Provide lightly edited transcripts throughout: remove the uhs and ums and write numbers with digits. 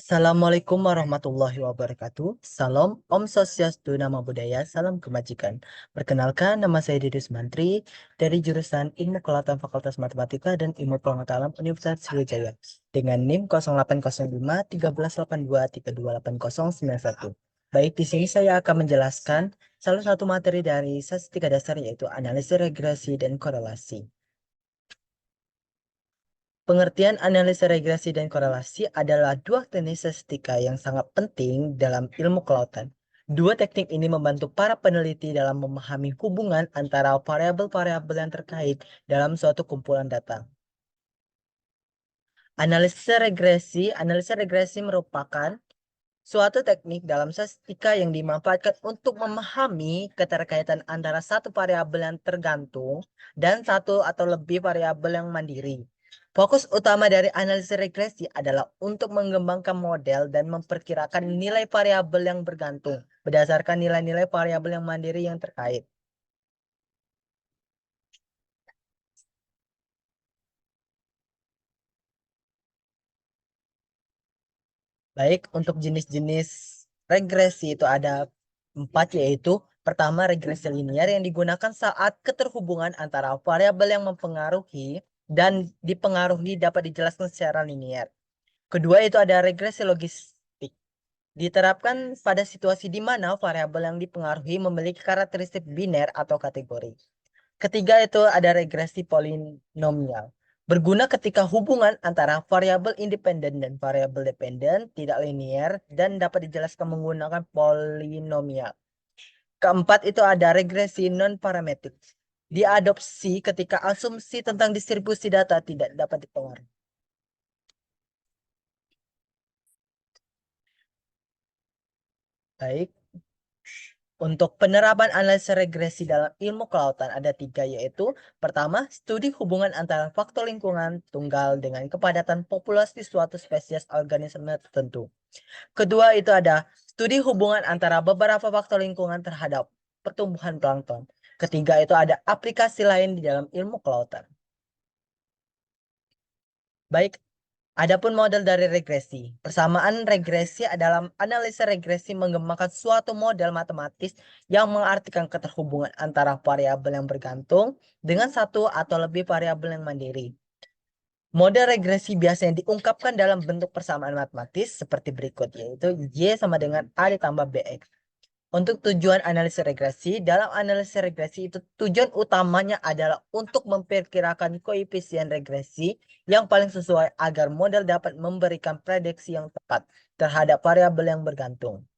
Assalamualaikum warahmatullahi wabarakatuh. Salam, Om Swastiastu, Namo Buddhaya, salam kebajikan. Perkenalkan, nama saya Didus Mantri dari jurusan Ilmu Kelautan Fakultas Matematika dan Ilmu Pengetahuan Universitas Sriwijaya dengan NIM 0805 1382 328091. Baik, di sini saya akan menjelaskan salah satu materi dari statistika dasar yaitu analisis regresi dan korelasi. Pengertian analisis regresi dan korelasi adalah dua teknik statistika yang sangat penting dalam ilmu kelautan. Dua teknik ini membantu para peneliti dalam memahami hubungan antara variabel-variabel yang terkait dalam suatu kumpulan data. Analisis regresi merupakan suatu teknik dalam statistika yang dimanfaatkan untuk memahami keterkaitan antara satu variabel yang tergantung dan satu atau lebih variabel yang mandiri. Fokus utama dari analisis regresi adalah untuk mengembangkan model dan memperkirakan nilai variabel yang bergantung berdasarkan nilai-nilai variabel yang mandiri yang terkait. Baik, untuk jenis-jenis regresi itu ada 4, yaitu pertama regresi linear yang digunakan saat keterhubungan antara variabel yang mempengaruhi dan dipengaruhi dapat dijelaskan secara linear. Kedua itu ada regresi logistik. Diterapkan pada situasi di mana variabel yang dipengaruhi memiliki karakteristik biner atau kategori. Ketiga itu ada regresi polinomial. Berguna ketika hubungan antara variabel independen dan variabel dependen tidak linear dan dapat dijelaskan menggunakan polinomial. Keempat itu ada regresi non-parametrik. Diadopsi ketika asumsi tentang distribusi data tidak dapat dipengaruhi. Baik, untuk penerapan analisis regresi dalam ilmu kelautan ada 3, yaitu pertama, studi hubungan antara faktor lingkungan tunggal dengan kepadatan populasi suatu spesies organisme tertentu. Kedua itu ada studi hubungan antara beberapa faktor lingkungan terhadap pertumbuhan plankton. Ketiga itu ada aplikasi lain di dalam ilmu kelautan. Baik, adapun model dari regresi. Persamaan regresi adalah analisa regresi mengembangkan suatu model matematis yang mengartikan keterhubungan antara variabel yang bergantung dengan satu atau lebih variabel yang mandiri. Model regresi biasanya diungkapkan dalam bentuk persamaan matematis seperti berikut, yaitu Y sama dengan A ditambah BX. Untuk tujuan analisis regresi, dalam analisis regresi itu tujuan utamanya adalah untuk memperkirakan koefisien regresi yang paling sesuai agar model dapat memberikan prediksi yang tepat terhadap variabel yang bergantung.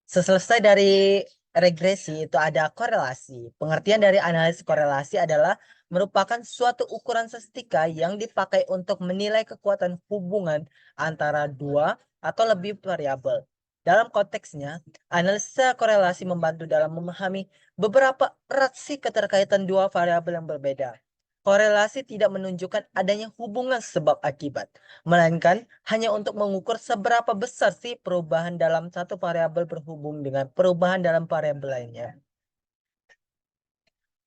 Selesai dari regresi itu ada korelasi. Pengertian dari analisis korelasi adalah merupakan suatu ukuran statistika yang dipakai untuk menilai kekuatan hubungan antara dua atau lebih variabel. Dalam konteksnya, analisa korelasi membantu dalam memahami beberapa relasi keterkaitan dua variabel yang berbeda. Korelasi tidak menunjukkan adanya hubungan sebab akibat, melainkan hanya untuk mengukur seberapa besar sih perubahan dalam satu variabel berhubung dengan perubahan dalam variabel lainnya.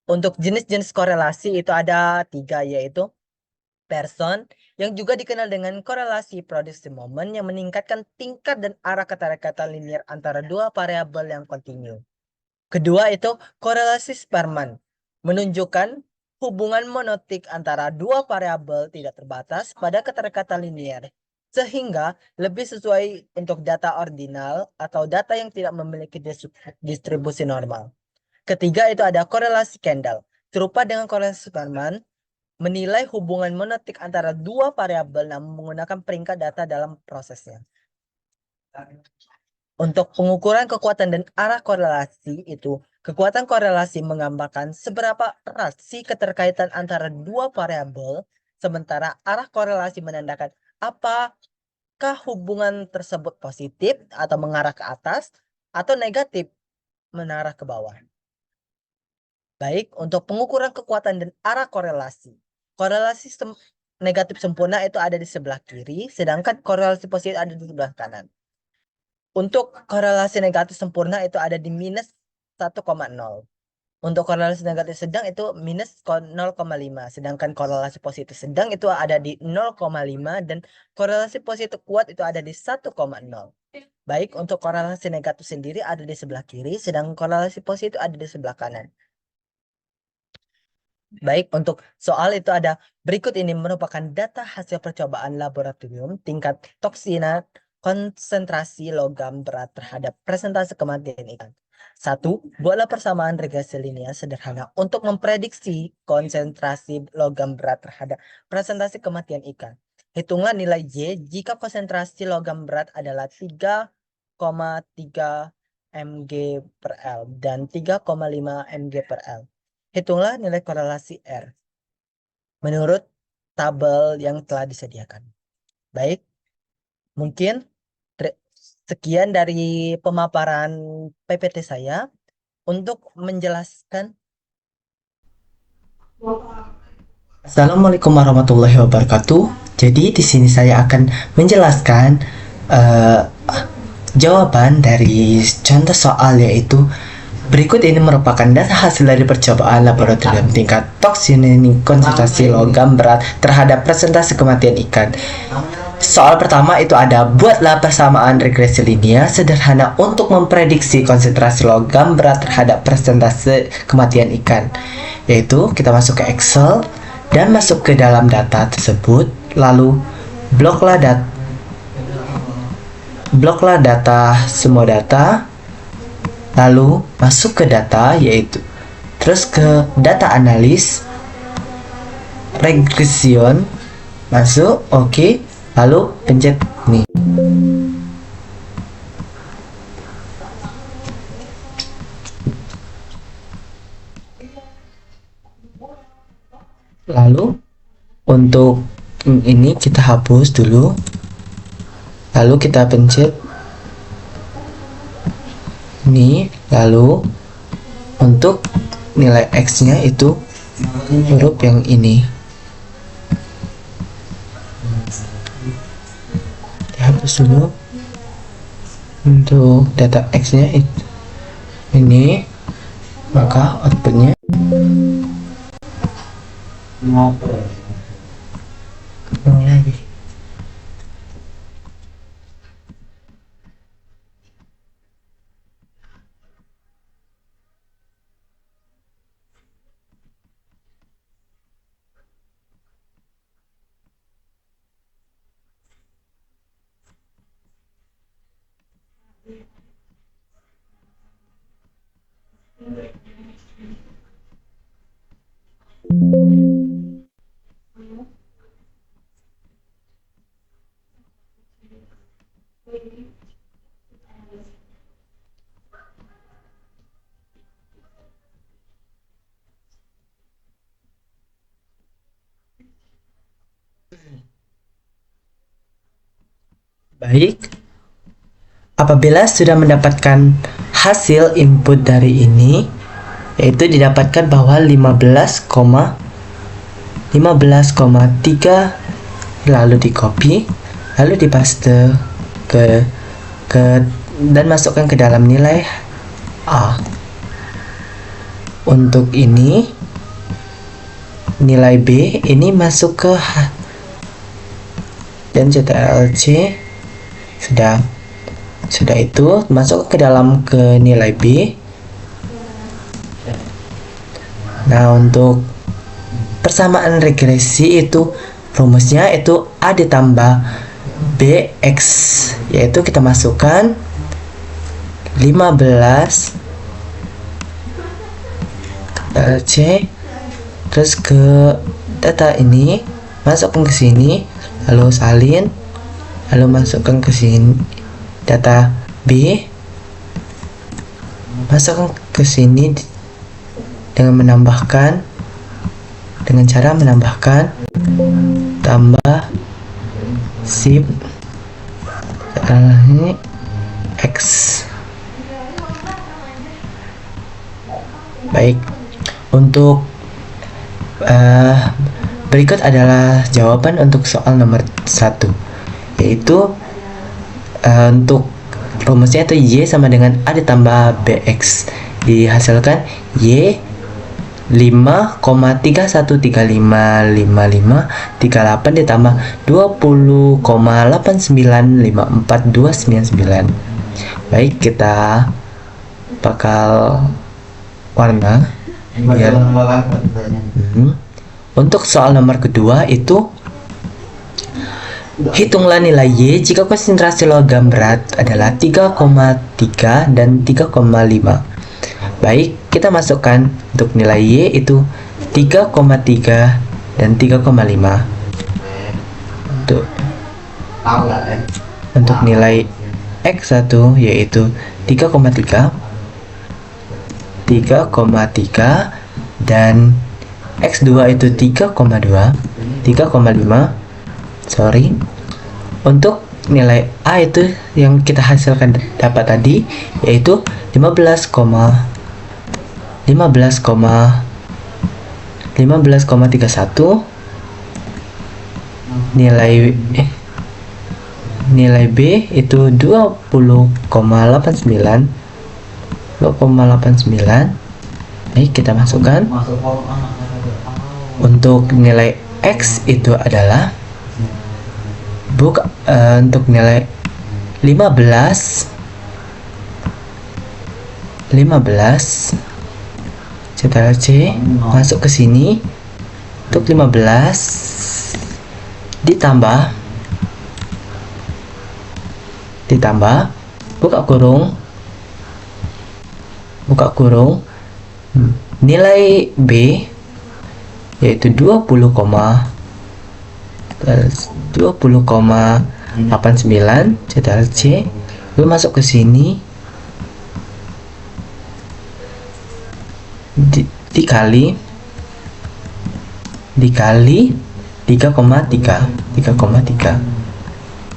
Untuk jenis-jenis korelasi itu ada 3, yaitu Pearson, yang juga dikenal dengan korelasi produksi momen yang meningkatkan tingkat dan arah keterkaitan linear antara dua variabel yang kontinu. Kedua itu korelasi Spearman, menunjukkan hubungan monotik antara dua variabel tidak terbatas pada keterkaitan linear, sehingga lebih sesuai untuk data ordinal atau data yang tidak memiliki distribusi normal. Ketiga itu ada korelasi Kendall, serupa dengan korelasi Spearman, menilai hubungan monotik antara dua variabel namun menggunakan peringkat data dalam prosesnya. Untuk pengukuran kekuatan dan arah korelasi itu, kekuatan korelasi menggambarkan seberapa erat sih keterkaitan antara dua variabel, sementara arah korelasi menandakan apakah hubungan tersebut positif atau mengarah ke atas atau negatif mengarah ke bawah. Baik, untuk pengukuran kekuatan dan arah korelasi. Korelasi negatif sempurna itu ada di sebelah kiri, sedangkan korelasi positif ada di sebelah kanan. Untuk korelasi negatif sempurna itu ada di minus 1,0. Untuk korelasi negatif sedang itu minus 0,5, sedangkan korelasi positif sedang itu ada di 0,5 dan korelasi positif kuat itu ada di 1,0. Baik, untuk korelasi negatif sendiri ada di sebelah kiri, sedangkan korelasi positif ada di sebelah kanan. Baik, untuk soal itu ada berikut ini merupakan data hasil percobaan laboratorium tingkat toksina konsentrasi logam berat terhadap presentase kematian ikan. 1. Buatlah persamaan regresi linear sederhana untuk memprediksi konsentrasi logam berat terhadap presentase kematian ikan. Hitunglah nilai Y jika konsentrasi logam berat adalah 3,3 mg per L dan 3,5 mg per L. Hitunglah nilai korelasi R menurut tabel yang telah disediakan. Baik, mungkin sekian dari pemaparan PPT saya untuk menjelaskan. Assalamualaikum warahmatullahi wabarakatuh. Jadi di sini saya akan menjelaskan jawaban dari contoh soal, yaitu berikut ini merupakan data hasil dari percobaan laboratorium tingkat toksini konsentrasi logam berat terhadap presentase kematian ikan. Soal pertama itu ada buatlah persamaan regresi linear sederhana untuk memprediksi konsentrasi logam berat terhadap presentase kematian ikan. Yaitu kita masuk ke Excel dan masuk ke dalam data tersebut, lalu bloklah data semua data. Lalu masuk ke data, yaitu terus ke data analis, regression, masuk, oke, lalu pencet nih. Lalu untuk ini kita hapus dulu, lalu kita pencet ini, lalu untuk nilai X nya itu huruf yang ini dihapus dulu. Untuk data X nya itu ini, maka outputnya lagi. Baik, apabila sudah mendapatkan hasil input dari ini, yaitu didapatkan bahwa 15,3 lalu di copy, lalu dipaste ke dan masukkan ke dalam nilai A. Untuk ini nilai B ini masuk ke dan CTRL-C sudah itu masuk ke dalam ke nilai B. Nah, untuk persamaan regresi itu rumusnya itu A ditambah BX, yaitu kita masukkan 15 C, terus ke data ini masukkan ke sini, lalu salin, lalu masukkan ke sini data B, masukkan ke sini dengan cara menambahkan tambah shift ini X. Baik, untuk berikut adalah jawaban untuk soal nomor 1, yaitu untuk rumusnya itu Y sama dengan A ditambah BX, dihasilkan Y 5,31355538 ditambah 20,895429. Baik, kita bakal warna biar. Untuk soal nomor kedua itu, hitunglah nilai Y jika konsentrasi logam berat adalah 3,3 dan 3,5. Baik, kita masukkan untuk nilai Y itu 3,3 dan 3,5. Untuk nilai X1 yaitu 3,3 dan X2 itu 3,2 3,5. Untuk nilai A itu yang kita hasilkan dapat tadi yaitu 15,31. Nilai B itu 20,89. Baik, kita masukkan. Untuk nilai X itu adalah untuk nilai 15 ctrl C masuk ke sini. Untuk 15 ditambah buka kurung nilai B yaitu 20,89 ctrl C, lalu masuk ke sini dikali 3,3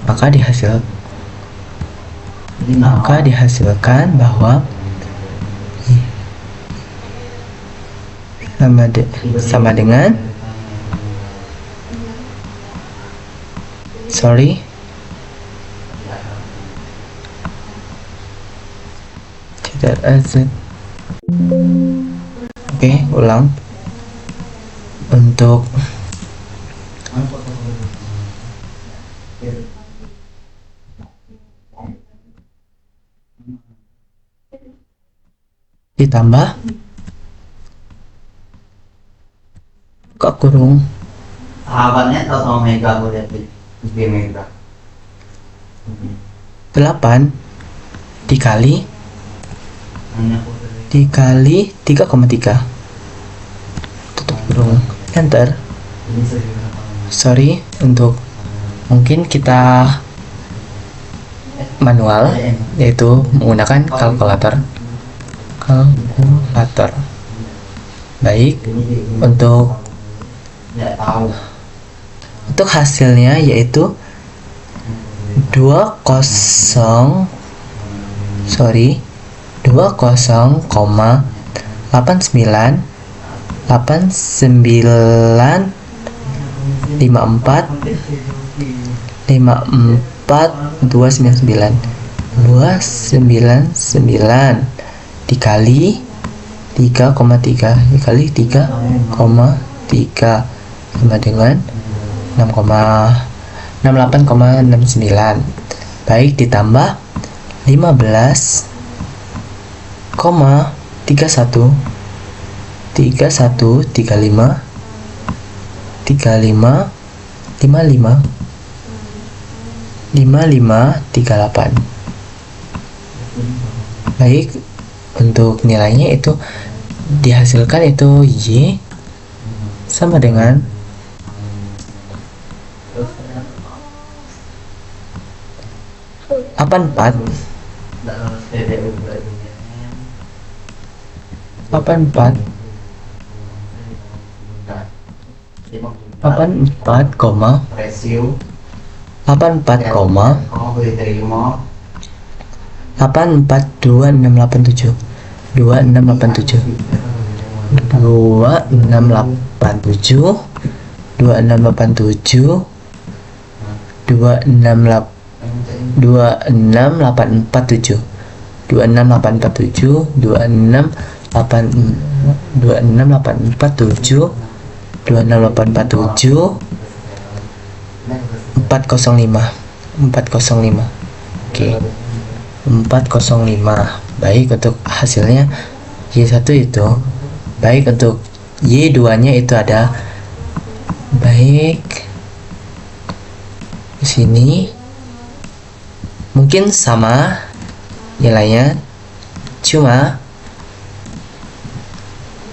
maka dihasilkan bahwa sama dengan Oke, ulang. Untuk ditambah buka kurung sahabatnya atau sama Mega, aku lihat di Mega 8 dikali 3,3 tutup kurung, enter. Untuk mungkin kita manual, yaitu menggunakan kalkulator. Baik, untuk hasilnya yaitu 20,89 dikali 3,3 sama dengan 68,69. Baik, ditambah 55,38. Baik, untuk nilainya itu dihasilkan itu Y sama dengan 84 26,847 26847 26847 405. Oke, 405. Baik, untuk hasilnya Y1 itu. Baik, untuk Y2 nya itu ada, baik, di sini mungkin sama nilainya, cuma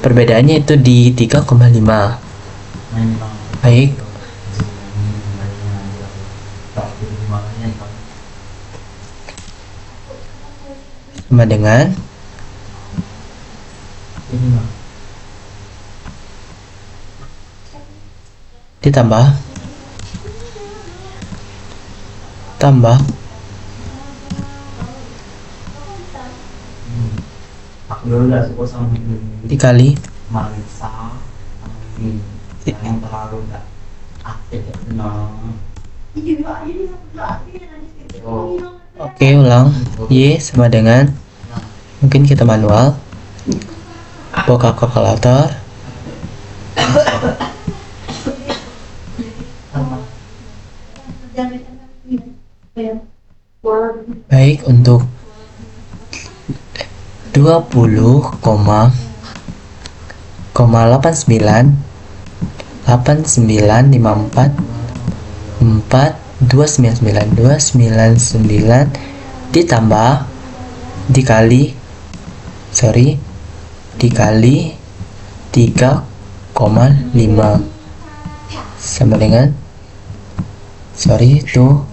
perbedaannya itu di 3,5. Baik, sama dengan ditambah dikali Marisa yang terlalu nggak aktif Oke, ulang. Y sama dengan, mungkin kita manual, buka kalkulator. Baik, untuk 20,895954 ditambah dikali 3,5 sama dengan itu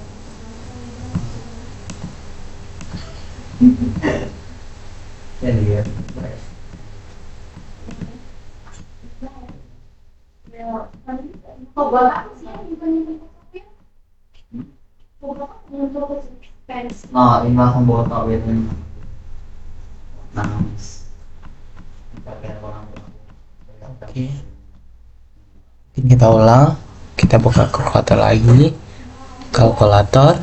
nah ini langsung bawa tau ya nah Oke, mungkin kita ulang, kita buka kalkulator lagi, kalkulator.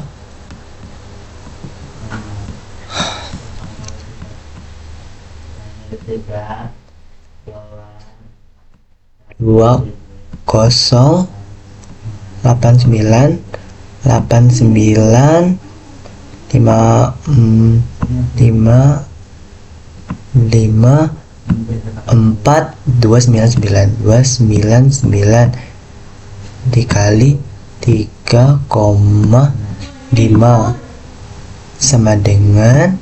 Dua kosong 89 5 299 dikali 3,5 sama dengan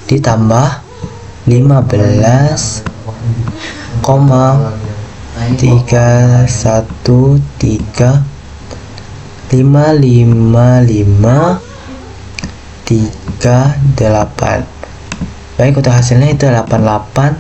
ditambah 15,3135538. Baik, untuk hasilnya itu 6003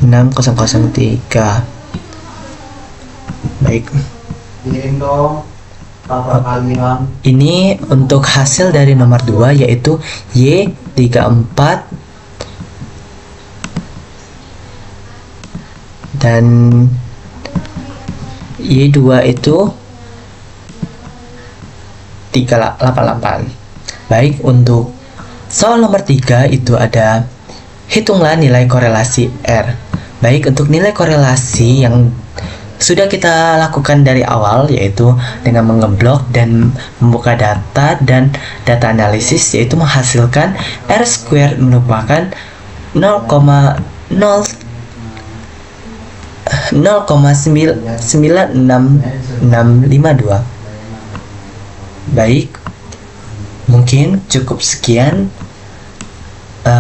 6003. Baik, ini untuk hasil dari nomor 2 yaitu Y34 dan Y2 itu 388. Baik, untuk soal nomor 3 itu ada hitunglah nilai korelasi R. Baik, untuk nilai korelasi yang sudah kita lakukan dari awal yaitu dengan mengeblok dan membuka data dan data analisis, yaitu menghasilkan R square merupakan 0,96652. Baik, mungkin cukup sekian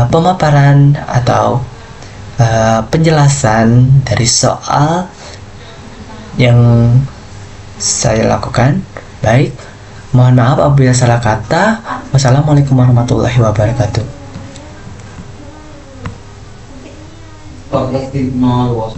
pemaparan atau penjelasan dari soal yang saya lakukan. Baik, Mohon maaf apabila salah kata. Wassalamualaikum warahmatullahi wabarakatuh. Kok aktif nol was